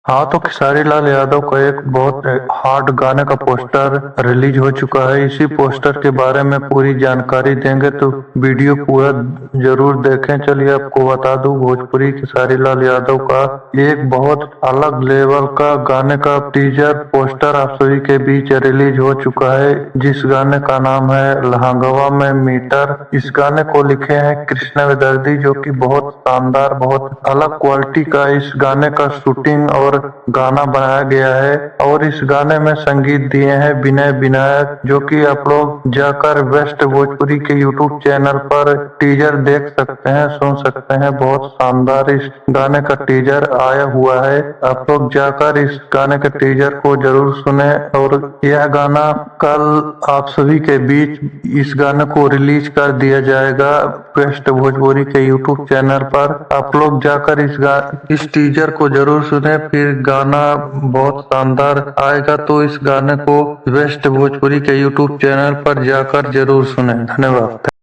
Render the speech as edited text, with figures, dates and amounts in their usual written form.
हाँ, तो खेसारी लाल यादव का एक बहुत हॉट गाने का पोस्टर रिलीज हो चुका है। इसी पोस्टर के बारे में पूरी जानकारी देंगे, तो वीडियो पूरा जरूर देखें। चलिए आपको बता दूं, भोजपुरी खेसारी लाल यादव का एक बहुत अलग लेवल का गाने का टीजर पोस्टर आप सभी के बीच रिलीज हो चुका है, जिस गाने का नाम है लहंगवा में मीटर। इस गाने को लिखे हैं कृष्णा विदर्दी, जो कि बहुत शानदार, बहुत अलग क्वालिटी का इस गाने का शूटिंग और गाना बनाया गया है। और इस गाने में संगीत दिए हैं विनय विनायक, जो कि आप लोग जाकर बेस्ट भोजपुरी के यूट्यूब चैनल पर टीजर देख सकते हैं, सुन सकते हैं। बहुत शानदार इस गाने का टीजर आया हुआ है। आप लोग जाकर इस गाने के टीजर को जरूर सुने। और यह गाना कल आप सभी के बीच इस गाने को रिलीज कर दिया जाएगा बेस्ट भोजपुरी के यूट्यूब चैनल पर। आप लोग जाकर इस टीजर को जरूर सुने, फिर गाना बहुत शानदार आएगा। तो इस गाने को बेस्ट भोजपुरी के यूट्यूब चैनल पर जाकर जरूर सुने। धन्यवाद।